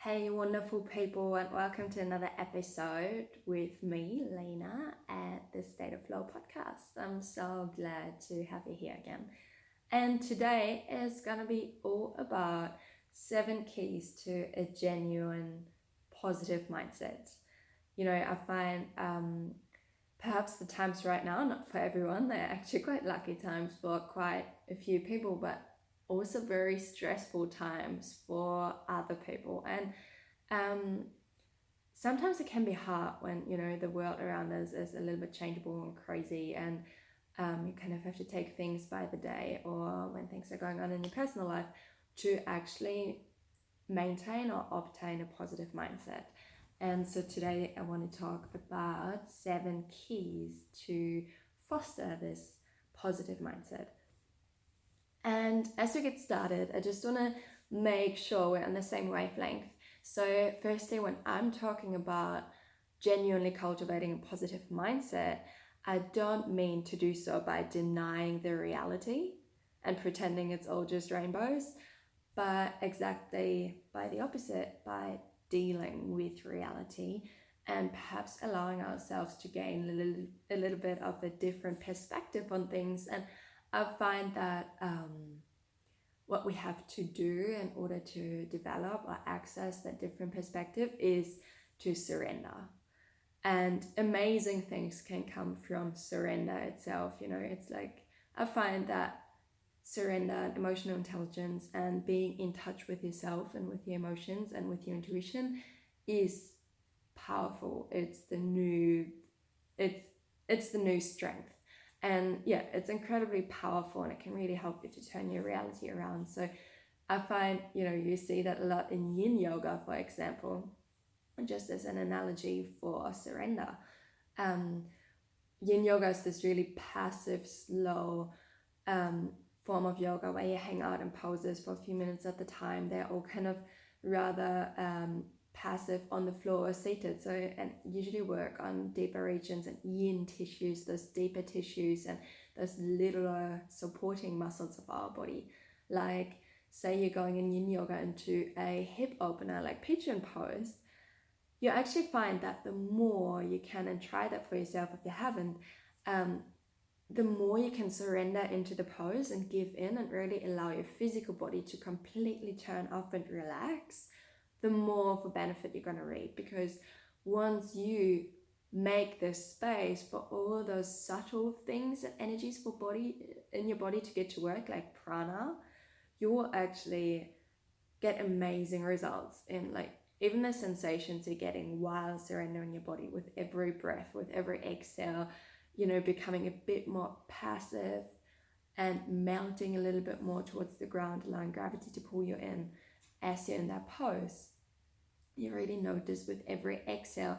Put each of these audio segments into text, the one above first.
Hey, wonderful people, and welcome to another episode with me, Lena, at the State of Flow podcast. I'm so glad to have you here again. And today is going to be all about 7 keys to a genuine positive mindset. I find perhaps the times right now, not for everyone, they're actually quite lucky times for quite a few people, but also very stressful times for other people. And sometimes it can be hard when the world around us is a little bit changeable and crazy, and you kind of have to take things by the day, or when things are going on in your personal life, to actually maintain or obtain a positive mindset. And so today I want to talk about 7 keys to foster this positive mindset. And as we get started, I just want to make sure we're on the same wavelength. So firstly, when I'm talking about genuinely cultivating a positive mindset, I don't mean to do so by denying the reality and pretending it's all just rainbows, but exactly by the opposite, by dealing with reality and perhaps allowing ourselves to gain a little bit of a different perspective on things. And I find that what we have to do in order to develop or access that different perspective is to surrender. And amazing things can come from surrender itself. It's like, I find that surrender and emotional intelligence and being in touch with yourself and with your emotions and with your intuition is powerful. It's the new strength. And yeah, it's incredibly powerful, and it can really help you to turn your reality around. So I find, you see that a lot in yin yoga, for example, just as an analogy for surrender. Yin yoga is this really passive, slow form of yoga where you hang out in poses for a few minutes at the time. They're all kind of rather passive on the floor or seated, and usually work on deeper regions and yin tissues, those deeper tissues and those littler supporting muscles of our body. Like, say you're going in yin yoga into a hip opener like pigeon pose, you actually find that the more you can, and try that for yourself if you haven't, the more you can surrender into the pose and give in and really allow your physical body to completely turn off and relax, the more of a benefit you're going to reap. Because once you make this space for all those subtle things and energies for body in your body to get to work, like prana, you will actually get amazing results in, like, even the sensations you're getting while surrendering your body with every breath, with every exhale, becoming a bit more passive and melting a little bit more towards the ground, allowing gravity to pull you in as you're in that pose. You really notice with every exhale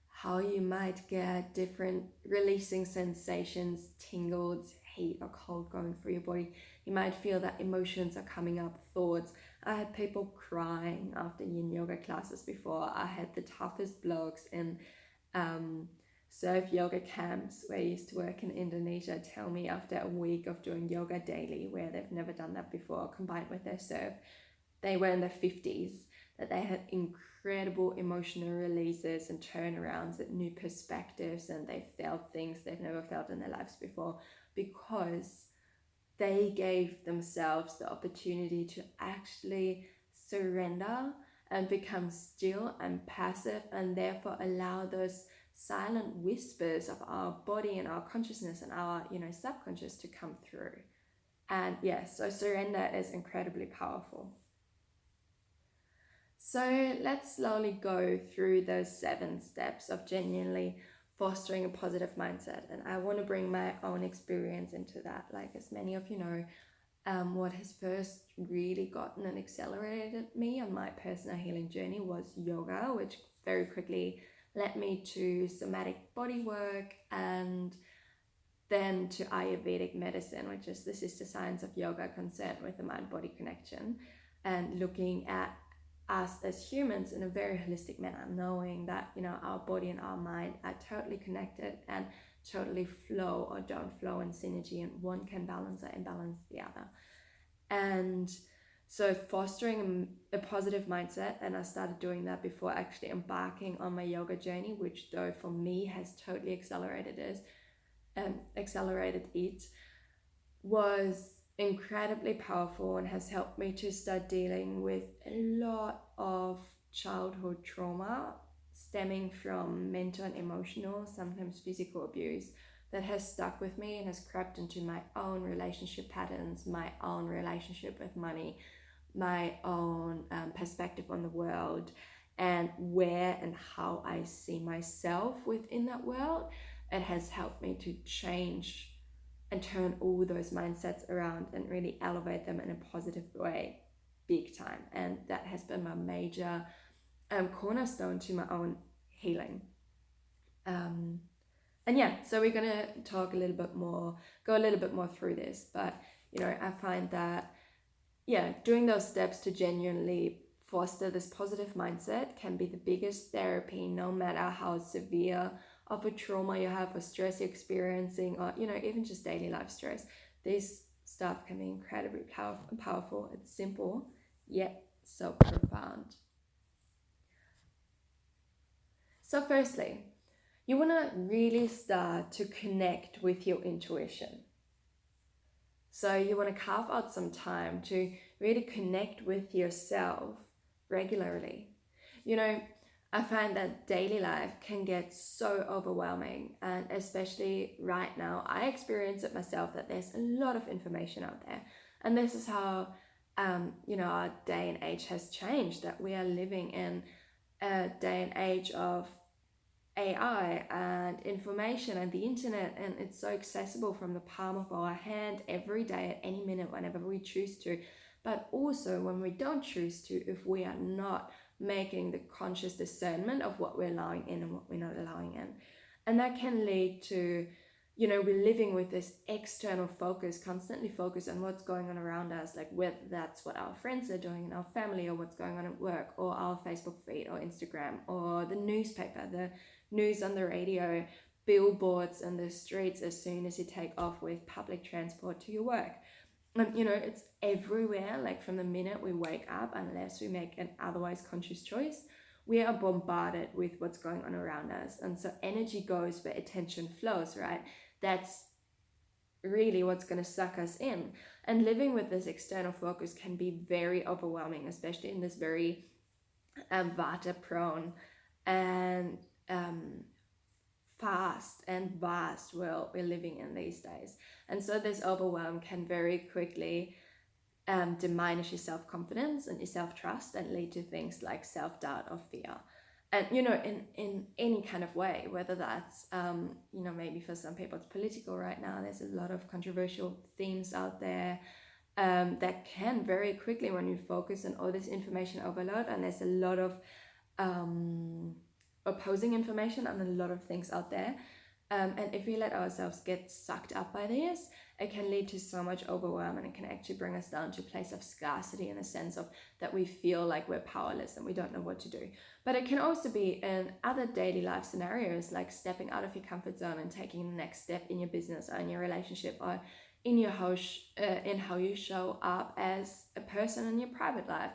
how you might get different releasing sensations, tingles, heat or cold going through your body. You might feel that emotions are coming up, thoughts. I had people crying after yin yoga classes before. I had the toughest blokes in surf yoga camps where I used to work in Indonesia tell me after a week of doing yoga daily, where they've never done that before, combined with their surf, they were in their 50s, that they had incredible emotional releases and turnarounds and new perspectives, and they felt things they've never felt in their lives before, because they gave themselves the opportunity to actually surrender and become still and passive, and therefore allow those silent whispers of our body and our consciousness and our subconscious to come through. And yes, so surrender is incredibly powerful. So let's slowly go through those 7 steps of genuinely fostering a positive mindset. And I want to bring my own experience into that. Like, as many of you know, what has first really gotten and accelerated me on my personal healing journey was yoga, which very quickly led me to somatic body work, and then to Ayurvedic medicine, which is the sister science of yoga concerned with the mind-body connection, and looking at us as humans in a very holistic manner, knowing that our body and our mind are totally connected and totally flow or don't flow in synergy, and one can balance or imbalance the other. And So fostering a positive mindset, and I started doing that before actually embarking on my yoga journey, which though for me has totally accelerated it, was incredibly powerful and has helped me to start dealing with a lot of childhood trauma stemming from mental and emotional, sometimes physical abuse that has stuck with me and has crept into my own relationship patterns, my own relationship with money, my own perspective on the world, and where and how I see myself within that world. It has helped me to change and turn all those mindsets around and really elevate them in a positive way, big time. And that has been my major cornerstone to my own healing. And yeah, so we're gonna talk a little bit more, go a little bit more through this. But I find that doing those steps to genuinely foster this positive mindset can be the biggest therapy, no matter how severe of a trauma you have or stress you're experiencing, or even just daily life stress. This stuff can be incredibly powerful. It's simple yet so profound. So firstly, you want to really start to connect with your intuition. So you want to carve out some time to really connect with yourself regularly. I find that daily life can get so overwhelming, and especially right now, I experience it myself that there's a lot of information out there. And this is how, our day and age has changed, that we are living in a day and age of AI and information and the internet, and it's so accessible from the palm of our hand every day at any minute whenever we choose to. But also when we don't choose to, if we are not making the conscious discernment of what we're allowing in and what we're not allowing in. And that can lead to, we're living with this external focus, constantly focused on what's going on around us, like whether that's what our friends are doing in our family, or what's going on at work, or our Facebook feed or Instagram, or the newspaper, the news on the radio, billboards on the streets as soon as you take off with public transport to your work. And it's everywhere. Like from the minute we wake up, unless we make an otherwise conscious choice, we are bombarded with what's going on around us. And so energy goes where attention flows, right? That's really what's going to suck us in. And living with this external focus can be very overwhelming, especially in this very vata prone and fast and vast world we're living in these days. And so this overwhelm can very quickly diminish your self-confidence and your self-trust, and lead to things like self-doubt or fear. And in any kind of way, whether that's maybe for some people it's political right now. There's a lot of controversial themes out there that can very quickly, when you focus on all this information overload, and there's a lot of opposing information on a lot of things out there, and if we let ourselves get sucked up by this, it can lead to so much overwhelm, and it can actually bring us down to a place of scarcity, in the sense of that we feel like we're powerless and we don't know what to do. But it can also be in other daily life scenarios, like stepping out of your comfort zone and taking the next step in your business or in your relationship, or in your house, in how you show up as a person in your private life.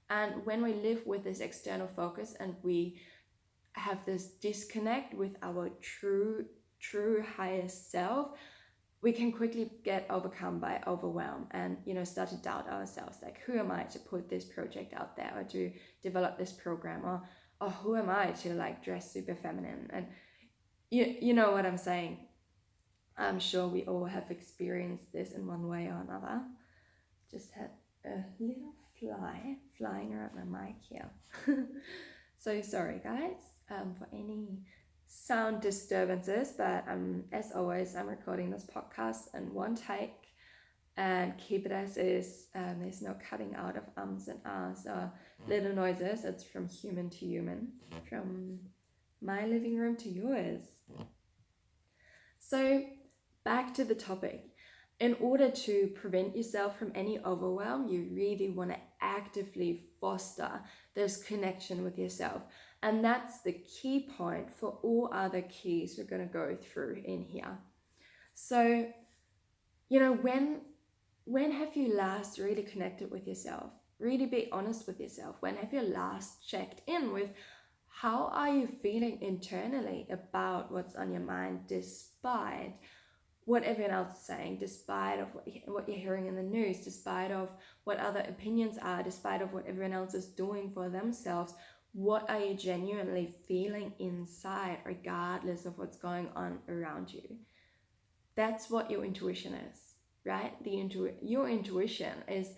And when we live with this external focus and we have this disconnect with our true highest self, we can quickly get overcome by overwhelm and start to doubt ourselves, like, who am I to put this project out there, or to develop this program, or who am I to like dress super feminine? And you know what I'm saying. I'm sure we all have experienced this in one way or another. Just had a little fly flying around my mic here. So sorry guys for any sound disturbances, but as always, I'm recording this podcast in one take and keep it as is. There's no cutting out of ums and ahs or little noises. It's from human to human, from my living room to yours. So back to the topic. In order to prevent yourself from any overwhelm, you really want to actively foster this connection with yourself. And that's the key point for all other keys we're going to go through in here. So, when have you last really connected with yourself? really be honest with yourself. When have you last checked in with how are you feeling internally about what's on your mind, despite what everyone else is saying, despite of what you're hearing in the news, despite of what other opinions are, despite of what everyone else is doing for themselves? What are you genuinely feeling inside, regardless of what's going on around you? That's what your intuition is, right? Your intuition is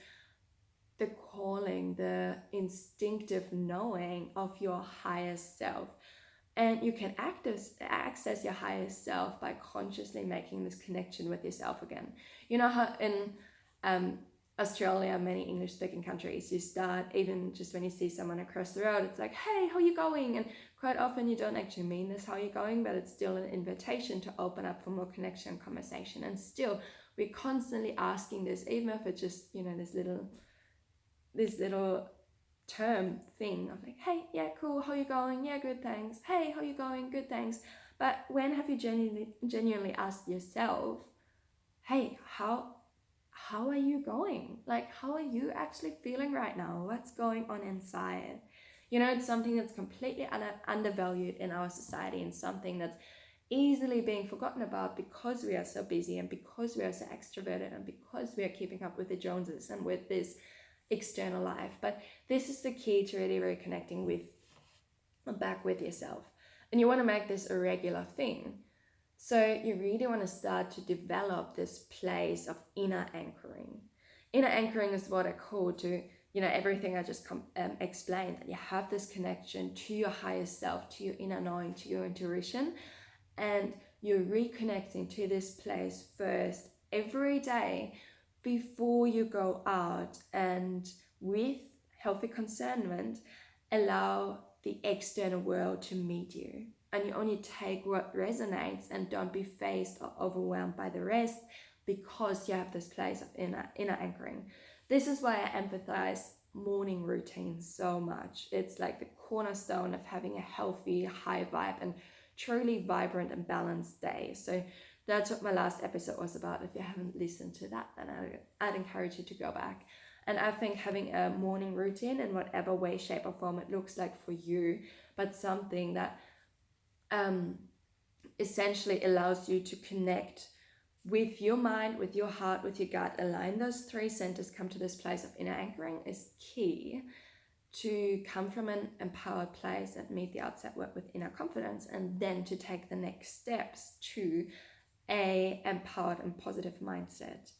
the calling, the instinctive knowing of your highest self. And you can access your highest self by consciously making this connection with yourself again. You know how in Australia, many English speaking countries, you start, even just when you see someone across the road, it's like, hey, how you going? And quite often you don't actually mean this, how you going, but it's still an invitation to open up for more connection and conversation. And still, we're constantly asking this, even if it's just, you know, this little term thing of like, hey, yeah, cool, how you going? Yeah, good, thanks. Hey, how you going? Good, thanks. But when have you genuinely asked yourself, hey, how are you going? Like, how are you actually feeling right now? What's going on inside? You know, it's something that's completely undervalued in our society, and something that's easily being forgotten about because we are so busy, and because we are so extroverted, and because we are keeping up with the Joneses and with this external life. But this is the key to really reconnecting back with yourself. And you want to make this a regular thing. So you really want to start to develop this place of inner anchoring. Inner anchoring is what I call to, you know, everything I just explained, that you have this connection to your highest self, to your inner knowing, to your intuition, and you're reconnecting to this place first every day before you go out, and with healthy concernment, allow the external world to meet you. And you only take what resonates, and don't be faced or overwhelmed by the rest, because you have this place of inner anchoring. This is why I emphasize morning routines so much. It's like the cornerstone of having a healthy, high vibe, and truly vibrant and balanced day. So that's what my last episode was about. If you haven't listened to that, then I'd encourage you to go back. And I think having a morning routine, in whatever way, shape, or form it looks like for you, but something that essentially allows you to connect with your mind, with your heart, with your gut, align those three centers, come to this place of inner anchoring, is key to come from an empowered place and meet the outside world with inner confidence, and then to take the next steps to a empowered and positive mindset.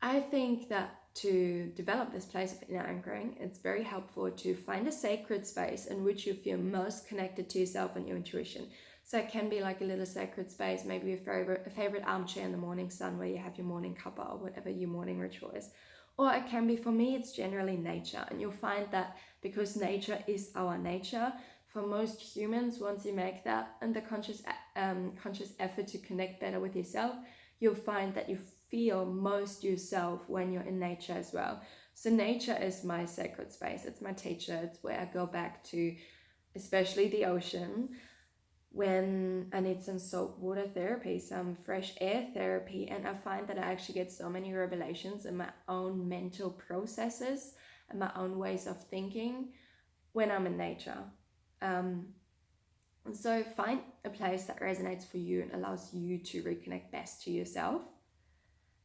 I think that to develop this place of inner anchoring, it's very helpful to find a sacred space in which you feel most connected to yourself and your intuition. So it can be like a little sacred space, maybe a favorite armchair in the morning sun where you have your morning cuppa, or whatever your morning ritual is. Or it can be, for me, it's generally nature. And you'll find that because nature is our nature, for most humans, once you make that and the conscious effort to connect better with yourself, you'll find that you feel most yourself when you're in nature as well. So nature is my sacred space. It's my teacher. It's where I go back to, especially the ocean, when I need some salt water therapy, some fresh air therapy. And I find that I actually get so many revelations in my own mental processes and my own ways of thinking when I'm in nature. So find a place that resonates for you and allows you to reconnect best to yourself.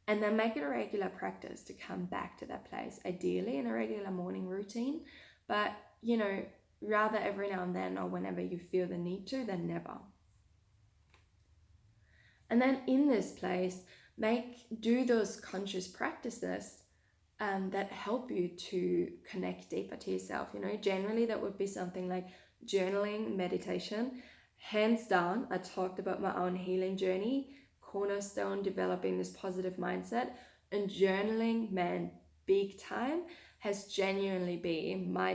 And then make it a regular practice to come back to that place, ideally in a regular morning routine. But, you know, rather every now and then, or whenever you feel the need to, than never. And then in this place, do those conscious practices that help you to connect deeper to yourself. You know, generally that would be something like journaling, meditation. Hands down, I talked about my own healing journey, cornerstone, developing this positive mindset, and journaling, man, big time, has genuinely been my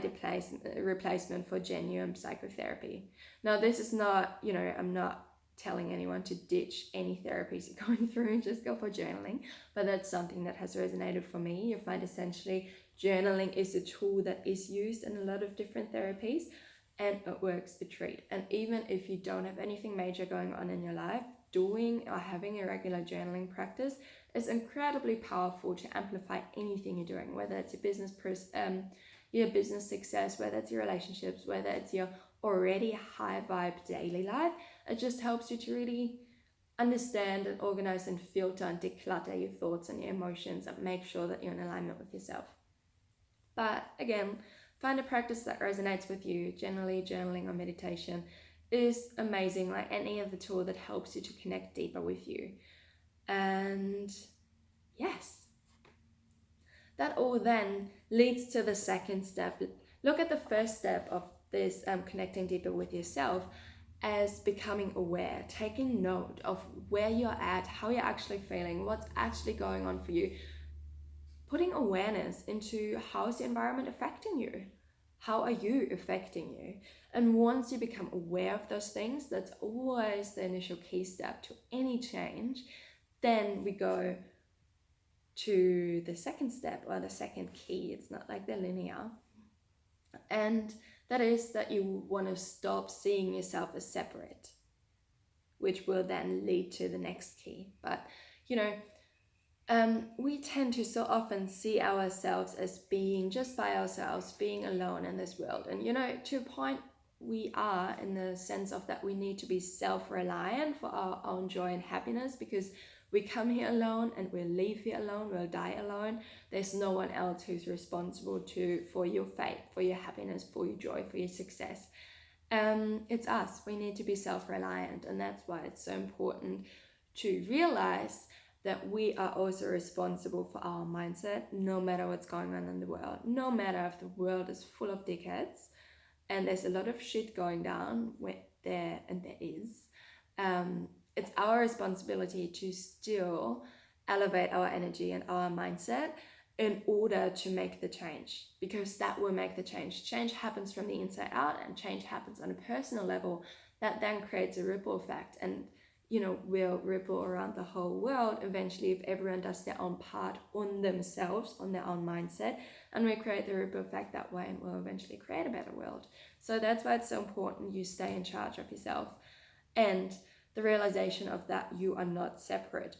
replacement for genuine psychotherapy. Now, this is not, you know, I'm not telling anyone to ditch any therapies you're going through and just go for journaling, but that's something that has resonated for me. You find essentially journaling is a tool that is used in a lot of different therapies, and it works a treat. And even if you don't have anything major going on in your life, doing or having a regular journaling practice is incredibly powerful to amplify anything you're doing, whether it's your business success, whether it's your relationships, whether it's your already high vibe daily life. It just helps you to really understand and organize and filter and declutter your thoughts and your emotions and make sure that you're in alignment with yourself. But again, find a practice that resonates with you. Generally, journaling or meditation is amazing, like any other tool that helps you to connect deeper with you. And yes, that all then leads to the second step. Look at the first step of this connecting deeper with yourself as becoming aware, taking note of where you're at, how you're actually feeling, what's actually going on for you, putting awareness into how's the environment affecting you, how are you affecting you. And once you become aware of those things, that's always the initial key step to any change. Then we go to the second step, or the second key. It's not like they're linear. And that is that you want to stop seeing yourself as separate, which will then lead to the next key. But, we tend to so often see ourselves as being just by ourselves, being alone in this world. And, to a point, we are, in the sense of that we need to be self-reliant for our own joy and happiness, because we come here alone and we'll leave here alone, we'll die alone. There's no one else who's responsible for your fate, for your happiness, for your joy, for your success. It's us. We need to be self-reliant, and that's why it's so important to realize that we are also responsible for our mindset, no matter what's going on in the world. No matter if the world is full of dickheads and there's a lot of shit going down there is. It's our responsibility to still elevate our energy and our mindset in order to make the change, because that will make the change. Change happens from the inside out, and change happens on a personal level that then creates a ripple effect, and will ripple around the whole world eventually if everyone does their own part on themselves, on their own mindset, and we create the ripple effect that way, and we'll eventually create a better world. So that's why it's so important you stay in charge of yourself, and the realization of that you are not separate.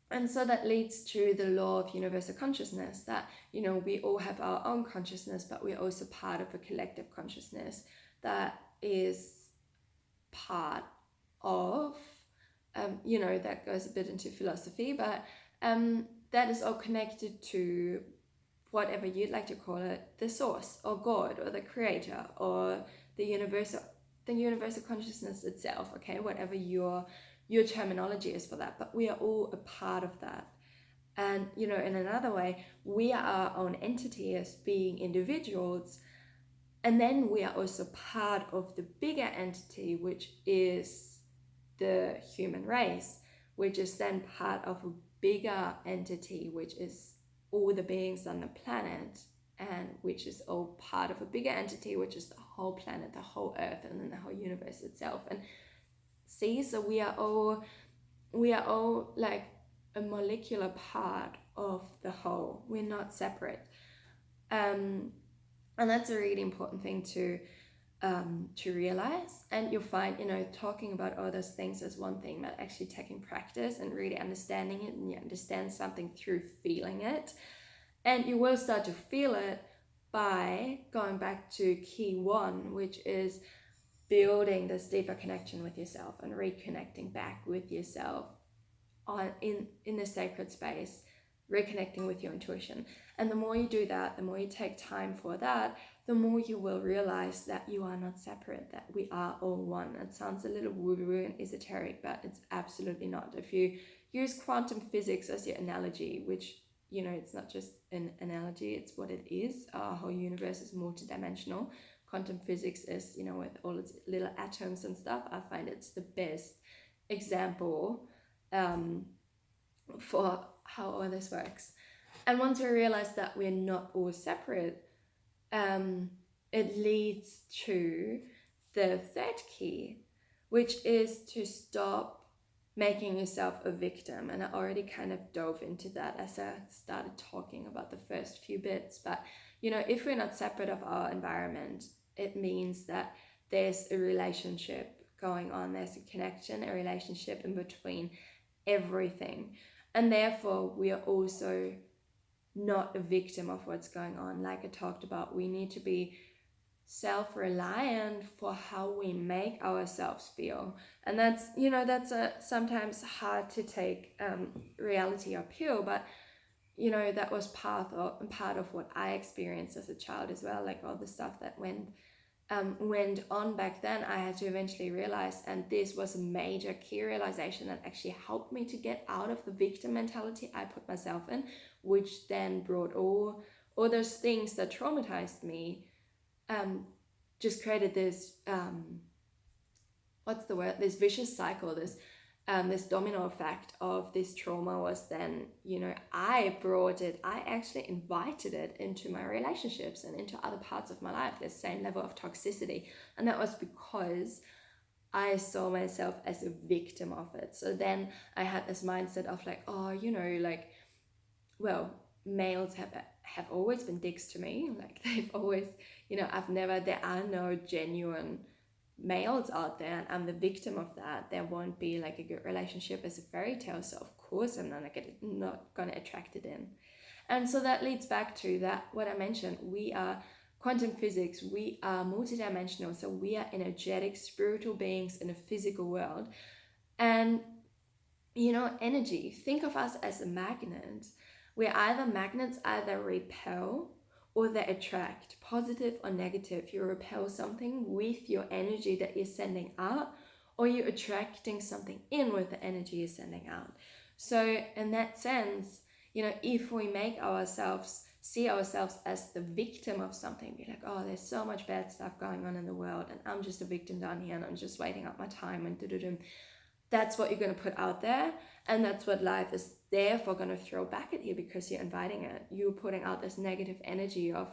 And so that leads to the law of universal consciousness, that, we all have our own consciousness, but we're also part of a collective consciousness that is part of, that goes a bit into philosophy, but that is all connected to whatever you'd like to call it, the source, or God, or the creator, or the universal consciousness itself, okay, whatever your terminology is for that. But we are all a part of that. And, in another way, we are our own entity as being individuals, and then we are also part of the bigger entity, which is the human race, which is then part of a bigger entity, which is all the beings on the planet, and which is all part of a bigger entity, which is the whole planet, the whole earth, and then the whole universe itself. And see, so we are all like a molecular part of the whole. We're not separate. And that's a really important thing to realize. And you'll find, talking about all those things is one thing, but actually taking practice and really understanding it, and you understand something through feeling it. And you will start to feel it by going back to key one, which is building this deeper connection with yourself and reconnecting back with yourself in the sacred space, reconnecting with your intuition. And the more you do that, the more you take time for that, the more you will realize that you are not separate, that we are all one. It sounds a little woo-woo and esoteric, but it's absolutely not. If you use quantum physics as your analogy, which, it's not just an analogy, it's what it is. Our whole universe is multidimensional. Quantum physics is, with all its little atoms and stuff, I find it's the best example for how all this works. And once we realize that we're not all separate, it leads to the third key, which is to stop making yourself a victim. And I already kind of dove into that as I started talking about the first few bits. But, if we're not separate of our environment, it means that there's a relationship going on, there's a connection, a relationship in between everything. And therefore, we are also not a victim of what's going on. Like I talked about, we need to be self-reliant for how we make ourselves feel. And that's, that's a sometimes hard to take reality or pill, but that was part of what I experienced as a child as well. Like all the stuff that went on back then, I had to eventually realize, and this was a major key realization that actually helped me to get out of the victim mentality I put myself in, which then brought all those things that traumatized me, just created this this vicious cycle, this domino effect of this trauma. Was then, I actually invited it into my relationships and into other parts of my life, this same level of toxicity. And that was because I saw myself as a victim of it. So then I had this mindset of like, oh, well, males have always been dicks to me. Like they've always, there are no genuine males out there, and I'm the victim of that. There won't be like a good relationship as a fairy tale, so of course I'm not gonna attract it in. And so that leads back to that, what I mentioned. We are quantum physics, we are multidimensional, so we are energetic spiritual beings in a physical world. And energy, think of us as a magnet. We're either magnets, either repel or they attract, positive or negative. You repel something with your energy that you're sending out, or you're attracting something in with the energy you're sending out. So in that sense, if we make see ourselves as the victim of something, be like, oh, there's so much bad stuff going on in the world and I'm just a victim down here and I'm just waiting out my time and that's what you're going to put out there, and that's what life is therefore going to throw back at you, because you're inviting it. You're putting out this negative energy of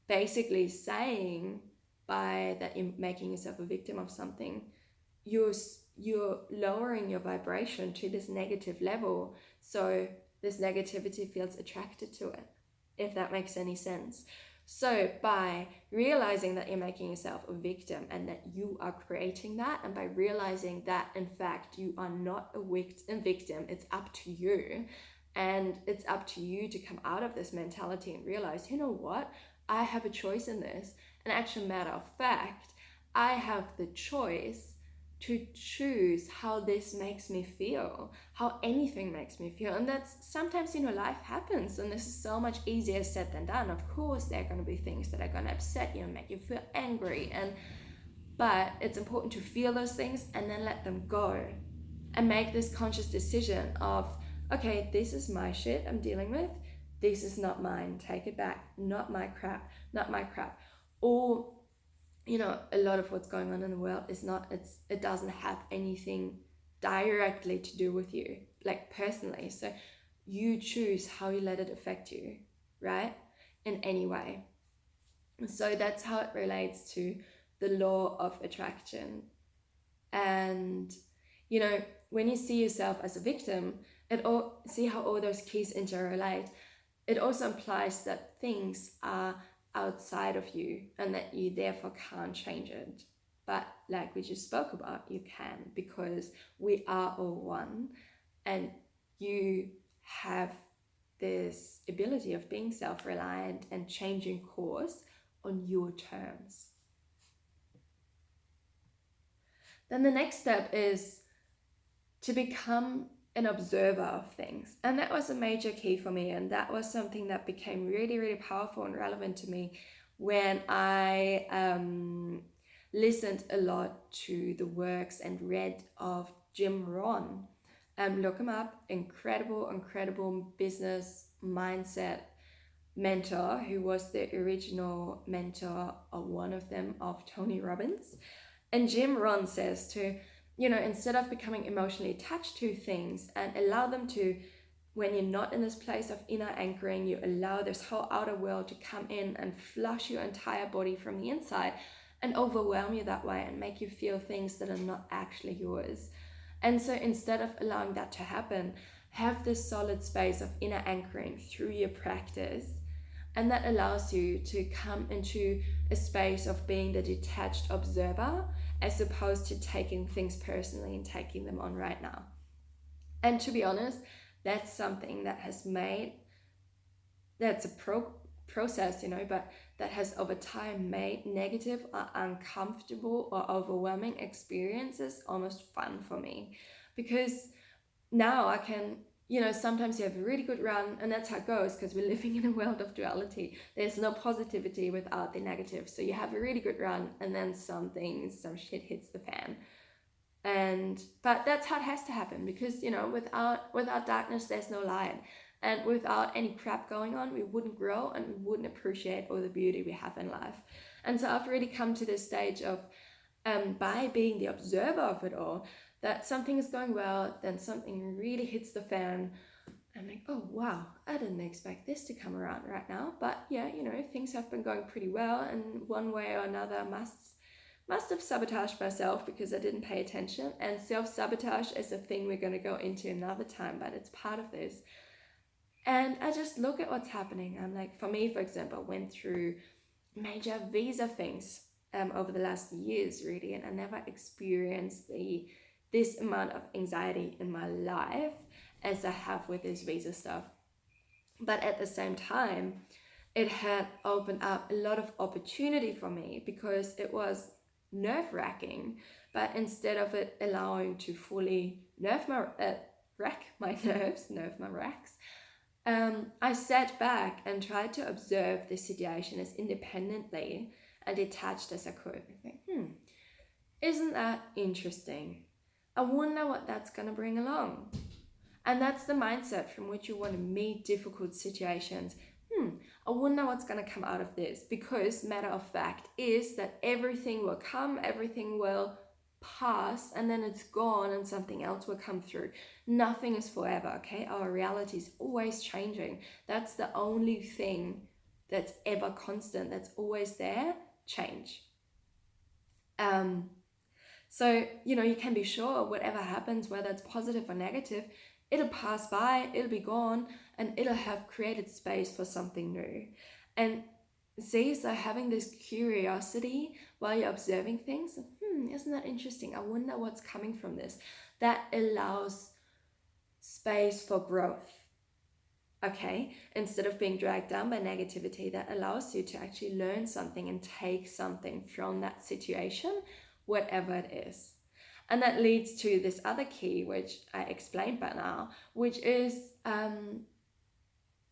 basically saying, by that you're making yourself a victim of something, you're lowering your vibration to this negative level, so this negativity feels attracted to it, if that makes any sense. So by realizing that you're making yourself a victim and that you are creating that, and by realizing that in fact you are not a victim, it's up to you, and it's up to you to come out of this mentality and realize, you know what, I have a choice in this. And actual matter of fact, I have the choice to choose how this makes me feel, how anything makes me feel. And that's sometimes, life happens, and this is so much easier said than done. Of course, there are going to be things that are going to upset you and make you feel angry, but it's important to feel those things and then let them go and make this conscious decision of, okay, this is my shit I'm dealing with, this is not mine, take it back, not my crap. Or a lot of what's going on in the world it doesn't have anything directly to do with you, like personally. So you choose how you let it affect you, right? In any way. So that's how it relates to the law of attraction. And when you see yourself as a victim, see how all those keys interrelate. It also implies that things are outside of you and that you therefore can't change it. But like we just spoke about, you can, because we are all one, and you have this ability of being self-reliant and changing course on your terms. Then the next step is to become an observer of things. And that was a major key for me, and that was something that became really, really powerful and relevant to me when I listened a lot to the works and read of Jim Rohn. Look him up. Incredible business mindset mentor, who was the original mentor, or one of them, of Tony Robbins. And Jim Rohn says to instead of becoming emotionally attached to things, and allow them to, when you're not in this place of inner anchoring, you allow this whole outer world to come in and flush your entire body from the inside and overwhelm you that way and make you feel things that are not actually yours. And so instead of allowing that to happen, have this solid space of inner anchoring through your practice. And that allows you to come into a space of being the detached observer, as opposed to taking things personally and taking them on right now. And to be honest, that's something that has made, that's a process, but that has over time made negative or uncomfortable or overwhelming experiences almost fun for me. Because now I can, sometimes you have a really good run, and that's how it goes, because we're living in a world of duality. There's no positivity without the negative. So you have a really good run, and then some shit hits the fan. But that's how it has to happen, because without darkness there's no light, and without any crap going on we wouldn't grow and we wouldn't appreciate all the beauty we have in life. And so I've really come to this stage of by being the observer of it all, that something is going well, then something really hits the fan. I'm like, oh wow, I didn't expect this to come around right now, but yeah, things have been going pretty well, and one way or another must have sabotaged myself because I didn't pay attention. And self-sabotage is a thing we're going to go into another time, but it's part of this. And I just look at what's happening. I'm like, for me, for example, I went through major visa things over the last years, really, and I never experienced this amount of anxiety in my life as I have with this visa stuff. But at the same time, it had opened up a lot of opportunity for me, because it was nerve-wracking, but instead of it allowing to fully rack my nerves, I sat back and tried to observe the situation as independently and detached as I could. I think, isn't that interesting? I wonder what that's going to bring along. And that's the mindset from which you want to meet difficult situations. I wonder what's going to come out of this, because matter of fact is that everything will come, everything will pass, and then it's gone and something else will come through. Nothing is forever, okay? Our reality is always changing. That's the only thing that's ever constant, that's always there, change. So, you can be sure whatever happens, whether it's positive or negative, it'll pass by, it'll be gone, and it'll have created space for something new. And see, so having this curiosity while you're observing things, isn't that interesting? I wonder what's coming from this. That allows space for growth. Okay, instead of being dragged down by negativity, that allows you to actually learn something and take something from that situation, whatever it is. And that leads to this other key, which I explained by now, which is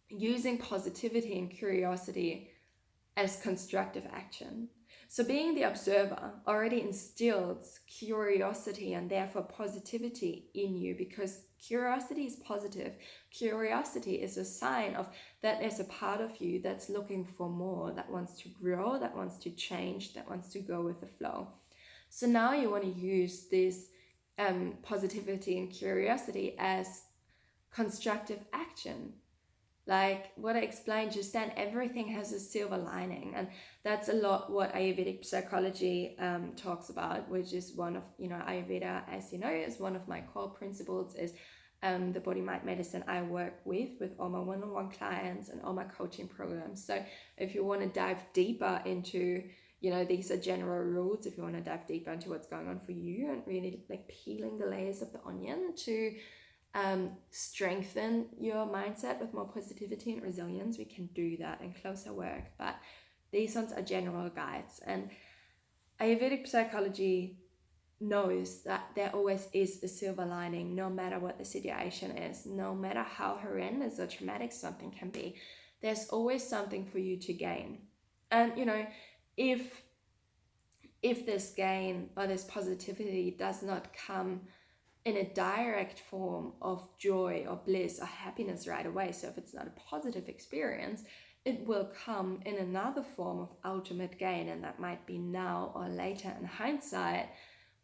using positivity and curiosity as constructive action. So being the observer already instills curiosity and therefore positivity in you, because curiosity is positive. Curiosity is a sign of that there's a part of you that's looking for more, that wants to grow, that wants to change, that wants to go with the flow. So now you want to use this positivity and curiosity as constructive action. Like what I explained just then, everything has a silver lining, and that's a lot what Ayurvedic psychology talks about, which is one of, Ayurveda, as you know, is one of my core principles, is the body mind medicine I work with all my one-on-one clients and all my coaching programs. So if you want to dive deeper into, these are general rules, if you want to dive deeper into what's going on for you and really like peeling the layers of the onion to strengthen your mindset with more positivity and resilience, we can do that in closer work. But these ones are general guides, and Ayurvedic psychology knows that there always is a silver lining, no matter what the situation is, no matter how horrendous or traumatic something can be. There's always something for you to gain. And if this gain or this positivity does not come in a direct form of joy or bliss or happiness right away, so if it's not a positive experience, it will come in another form of ultimate gain, and that might be now or later in hindsight,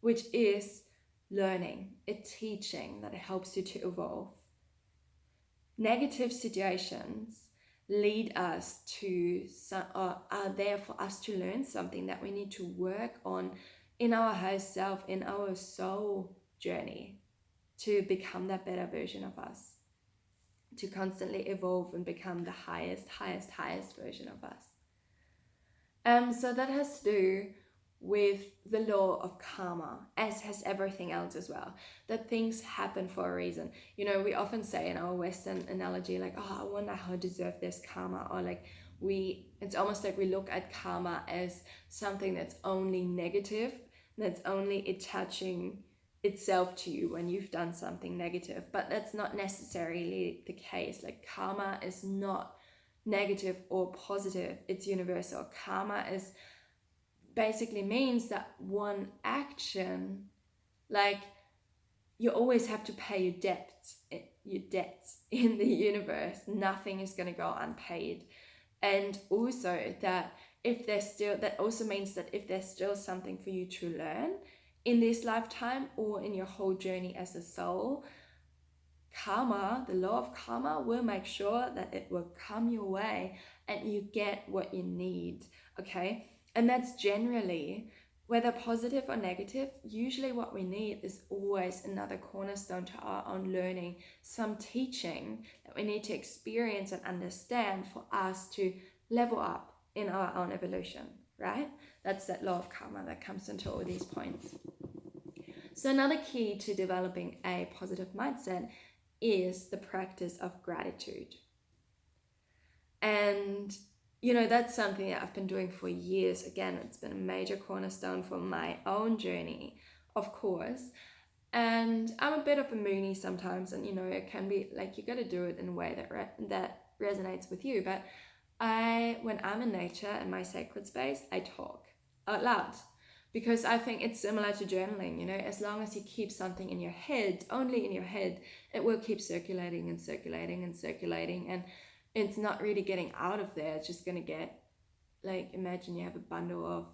which is learning, a teaching that helps you to evolve. Negative situations lead us to, or are there for us to learn something that we need to work on in our higher self, in our soul journey, to become that better version of us, to constantly evolve and become the highest version of us. So that has to do with the law of karma, as has everything else as well, that things happen for a reason. You know, we often say in our Western analogy, like, oh, I wonder how I deserve this karma, or like it's almost like we look at karma as something that's only negative, that's only attaching itself to you when you've done something negative. But that's not necessarily the case. Like, karma is not negative or positive, it's universal. Karma is basically means that one action, like, you always have to pay your debts in the universe. Nothing is going to go unpaid. And also that that also means that if there's still something for you to learn in this lifetime or in your whole journey as a soul, karma, the law of karma, will make sure that it will come your way and you get what you need. Okay. And that's generally, whether positive or negative, usually what we need is always another cornerstone to our own learning, some teaching that we need to experience and understand for us to level up in our own evolution, right? That's that law of karma that comes into all these points. So another key to developing a positive mindset is the practice of gratitude. And you know, that's something that I've been doing for years. Again, it's been a major cornerstone for my own journey, of course. And I'm a bit of a moonie sometimes, and you know, it can be like you got to do it in a way that resonates with you. But when I'm in nature in my sacred space, I talk out loud, because I think it's similar to journaling. You know, as long as you keep something in your head, only in your head, it will keep circulating and circulating and circulating, and it's not really getting out of there. It's just going to get, like, imagine you have a bundle of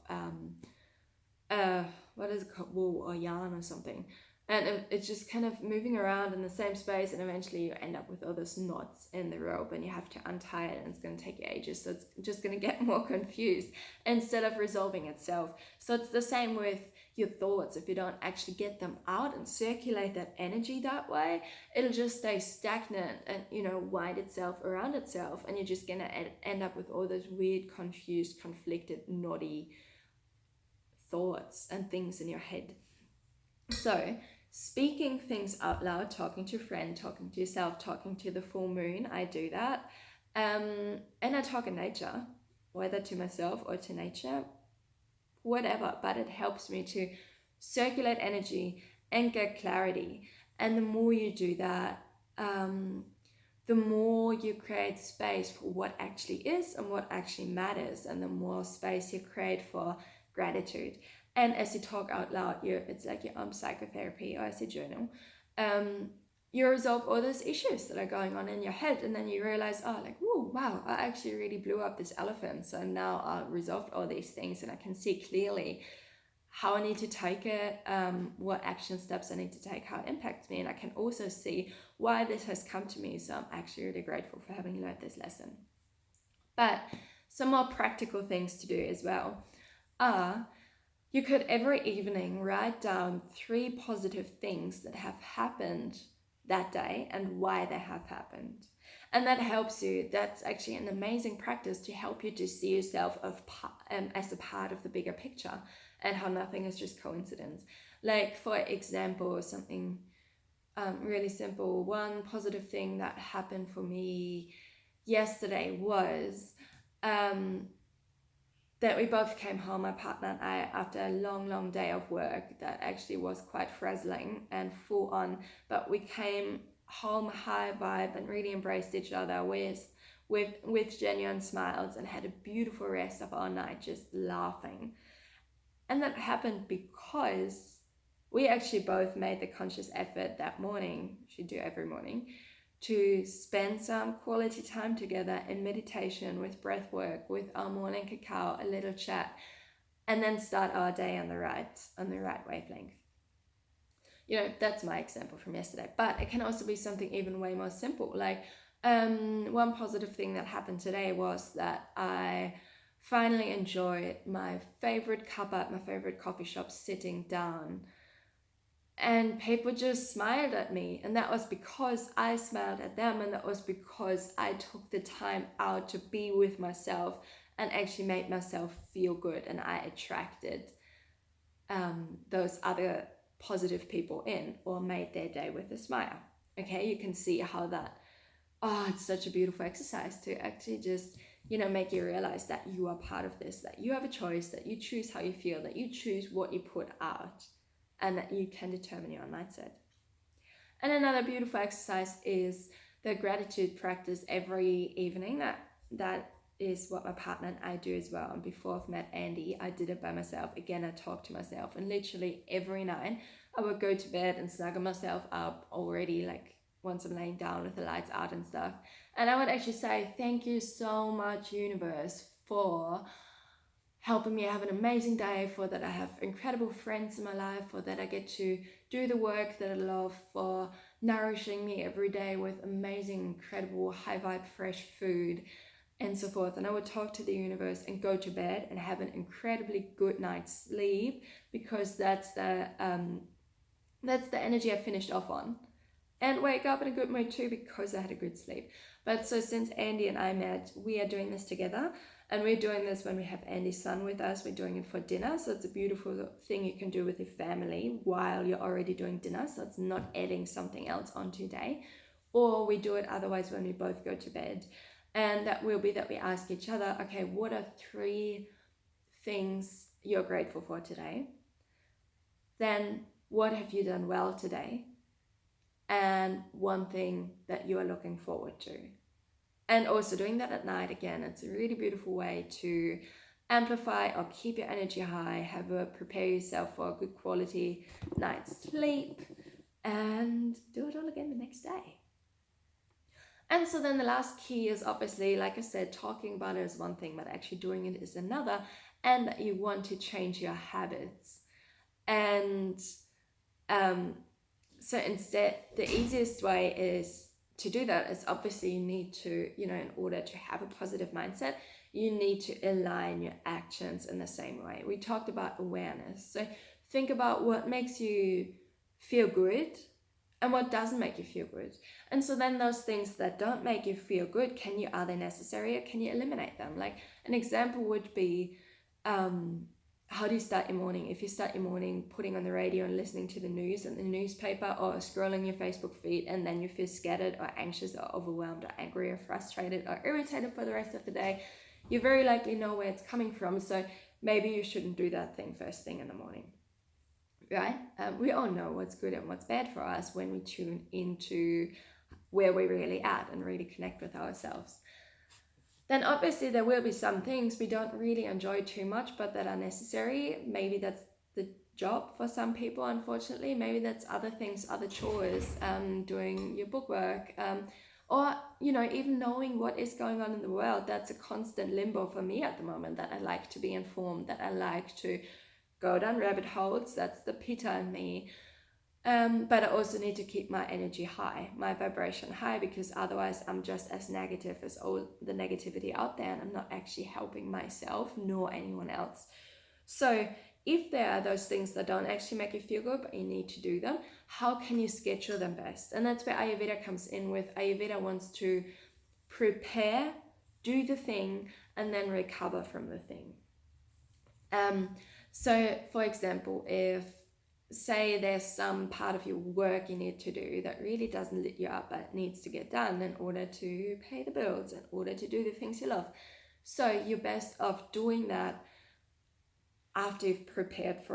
what is it called, wool or yarn or something, and it's just kind of moving around in the same space, and eventually you end up with all those knots in the rope and you have to untie it, and it's going to take ages. So it's just going to get more confused instead of resolving itself. So it's the same with your thoughts. If you don't actually get them out and circulate that energy that way, it'll just stay stagnant and, you know, wind itself around itself, and you're just going to end up with all those weird, confused, conflicted, knotty thoughts and things in your head. So speaking things out loud, talking to a friend, talking to yourself, talking to the full moon, I do that. And I talk in nature, whether to myself or to nature, whatever, but it helps me to circulate energy and get clarity. And the more you do that, the more you create space for what actually is and what actually matters, and the more space you create for gratitude. And as you talk out loud, it's like your own psychotherapy, or as you journal, you resolve all those issues that are going on in your head, and then you realize, oh, like, whoa, wow, I actually really blew up this elephant. So now I've resolved all these things, and I can see clearly how I need to take it, what action steps I need to take, how it impacts me, and I can also see why this has come to me. So I'm actually really grateful for having learned this lesson. But some more practical things to do as well are, you could every evening write down 3 positive things that have happened that day and why they have happened. And that helps you. That's actually an amazing practice to help you to see yourself as a part of the bigger picture, and how nothing is just coincidence. Like, for example, something really simple. One positive thing that happened for me yesterday was that we both came home, my partner and I, after a long day of work that actually was quite frazzling and full on, but we came home high vibe and really embraced each other with genuine smiles, and had a beautiful rest of our night just laughing. And that happened because we actually both made the conscious effort that morning, should do every morning, to spend some quality time together in meditation, with breath work, with our morning cacao, a little chat, and then start our day on the right wavelength. You know, that's my example from yesterday. But it can also be something even way more simple. Like, one positive thing that happened today was that I finally enjoyed my favorite cuppa at my favorite coffee shop sitting down. And people just smiled at me, and that was because I smiled at them, and that was because I took the time out to be with myself and actually made myself feel good, and I attracted those other positive people in, or made their day with a smile. Okay, you can see how that, it's such a beautiful exercise to actually just, make you realize that you are part of this, that you have a choice, that you choose how you feel, that you choose what you put out, and that you can determine your own mindset. And another beautiful exercise is the gratitude practice every evening. That is what my partner and I do as well. And before I've met Andy, I did it by myself. Again, I talked to myself, and literally every night I would go to bed and snuggle myself up already, like once I'm laying down with the lights out and stuff. And I would actually say, thank you so much, universe, for helping me have an amazing day, for that I have incredible friends in my life, for that I get to do the work that I love, for nourishing me every day with amazing, incredible, high vibe, fresh food, and so forth. And I would talk to the universe and go to bed and have an incredibly good night's sleep, because that's the energy I finished off on. And wake up in a good mood too, because I had a good sleep. But so since Andy and I met, we are doing this together. And we're doing this when we have Andy's son with us. We're doing it for dinner. So it's a beautiful thing you can do with your family while you're already doing dinner. So it's not adding something else onto your day. Or we do it otherwise when we both go to bed. And that will be that we ask each other, okay, what are 3 things you're grateful for today? Then what have you done well today? And 1 thing that you are looking forward to. And also doing that at night, again, it's a really beautiful way to amplify or keep your energy high, prepare yourself for a good quality night's sleep, and do it all again the next day. And so then the last key is obviously, like I said, talking about it is one thing, but actually doing it is another, and that you want to change your habits. And so instead, the easiest way is to do that is obviously you need to, in order to have a positive mindset, you need to align your actions in the same way. We talked about awareness. So think about what makes you feel good and what doesn't make you feel good. And so then those things that don't make you feel good, are they necessary, or can you eliminate them? Like an example would be, how do you start your morning? If you start your morning putting on the radio and listening to the news and the newspaper, or scrolling your Facebook feed, and then you feel scattered or anxious or overwhelmed or angry or frustrated or irritated for the rest of the day, you very likely know where it's coming from. So maybe you shouldn't do that thing first thing in the morning, right? We all know what's good and what's bad for us when we tune into where we're really at and really connect with ourselves. Then obviously there will be some things we don't really enjoy too much, but that are necessary. Maybe that's the job for some people, unfortunately. Maybe that's other things, other chores, doing your bookwork, or, even knowing what is going on in the world. That's a constant limbo for me at the moment, that I like to be informed, that I like to go down rabbit holes. That's the pitta in me. But I also need to keep my energy high, my vibration high, because otherwise I'm just as negative as all the negativity out there, and I'm not actually helping myself nor anyone else. So if there are those things that don't actually make you feel good, but you need to do them, how can you schedule them best? And that's where Ayurveda comes in. With Ayurveda wants to prepare, do the thing, and then recover from the thing. So for example, if say there's some part of your work you need to do that really doesn't lit you up, but it needs to get done in order to pay the bills, in order to do the things you love. So you're best off doing that after you've prepared for